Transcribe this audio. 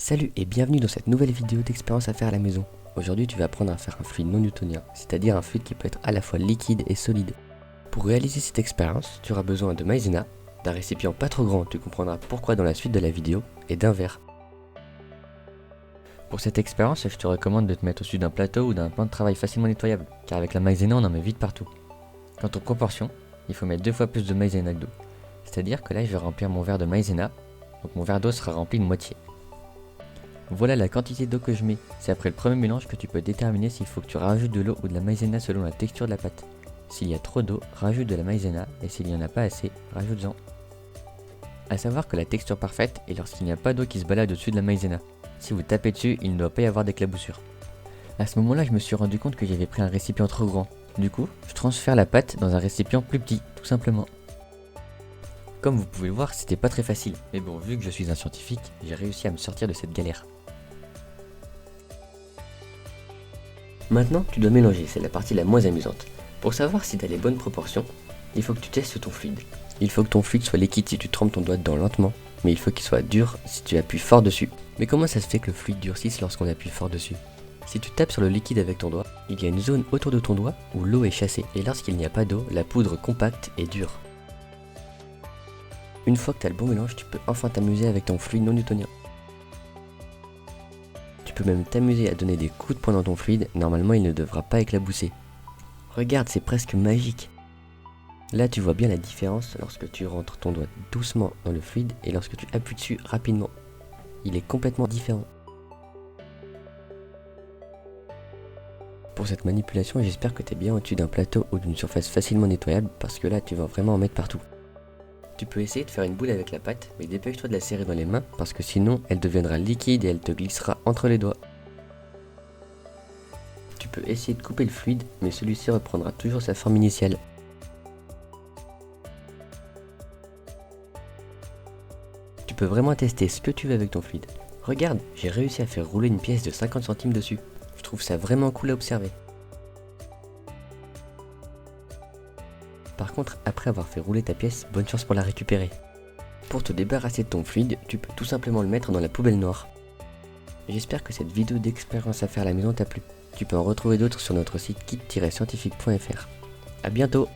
Salut et bienvenue dans cette nouvelle vidéo d'expérience à faire à la maison. Aujourd'hui tu vas apprendre à faire un fluide non newtonien, c'est-à-dire un fluide qui peut être à la fois liquide et solide. Pour réaliser cette expérience, tu auras besoin de maïzena, d'un récipient pas trop grand, tu comprendras pourquoi dans la suite de la vidéo, et d'un verre. Pour cette expérience, je te recommande de te mettre au-dessus d'un plateau ou d'un plan de travail facilement nettoyable, car avec la maïzena on en met vite partout. Quant aux proportions, il faut mettre 2 fois plus de maïzena que d'eau. C'est-à-dire que là je vais remplir mon verre de maïzena, donc mon verre d'eau sera rempli de moitié. Voilà la quantité d'eau que je mets. C'est après le premier mélange que tu peux déterminer s'il faut que tu rajoutes de l'eau ou de la maïzena selon la texture de la pâte. S'il y a trop d'eau, rajoute de la maïzena et s'il n'y en a pas assez, rajoute-en. A savoir que la texture parfaite est lorsqu'il n'y a pas d'eau qui se balade au-dessus de la maïzena. Si vous tapez dessus, il ne doit pas y avoir d'éclaboussure. À ce moment-là, je me suis rendu compte que j'avais pris un récipient trop grand. Du coup, je transfère la pâte dans un récipient plus petit, tout simplement. Comme vous pouvez le voir, c'était pas très facile, mais bon, vu que je suis un scientifique, j'ai réussi à me sortir de cette galère. Maintenant, tu dois mélanger, c'est la partie la moins amusante. Pour savoir si tu as les bonnes proportions, il faut que tu testes ton fluide. Il faut que ton fluide soit liquide si tu trempes ton doigt dedans lentement, mais il faut qu'il soit dur si tu appuies fort dessus. Mais comment ça se fait que le fluide durcisse lorsqu'on appuie fort dessus? Si tu tapes sur le liquide avec ton doigt, il y a une zone autour de ton doigt où l'eau est chassée, et lorsqu'il n'y a pas d'eau, la poudre compacte est dure. Une fois que tu as le bon mélange, tu peux enfin t'amuser avec ton fluide non newtonien. Tu peux même t'amuser à donner des coups de poing dans ton fluide, normalement il ne devra pas éclabousser. Regarde, c'est presque magique. Là tu vois bien la différence lorsque tu rentres ton doigt doucement dans le fluide et lorsque tu appuies dessus rapidement. Il est complètement différent. Pour cette manipulation, j'espère que tu es bien au-dessus d'un plateau ou d'une surface facilement nettoyable parce que là tu vas vraiment en mettre partout. Tu peux essayer de faire une boule avec la pâte, mais dépêche-toi de la serrer dans les mains parce que sinon elle deviendra liquide et elle te glissera entre les doigts. Tu peux essayer de couper le fluide, mais celui-ci reprendra toujours sa forme initiale. Tu peux vraiment tester ce que tu veux avec ton fluide. Regarde, j'ai réussi à faire rouler une pièce de 50 centimes dessus. Je trouve ça vraiment cool à observer. Par contre, après avoir fait rouler ta pièce, bonne chance pour la récupérer. Pour te débarrasser de ton fluide, tu peux tout simplement le mettre dans la poubelle noire. J'espère que cette vidéo d'expérience à faire à la maison t'a plu. Tu peux en retrouver d'autres sur notre site kit-scientifique.fr. A bientôt!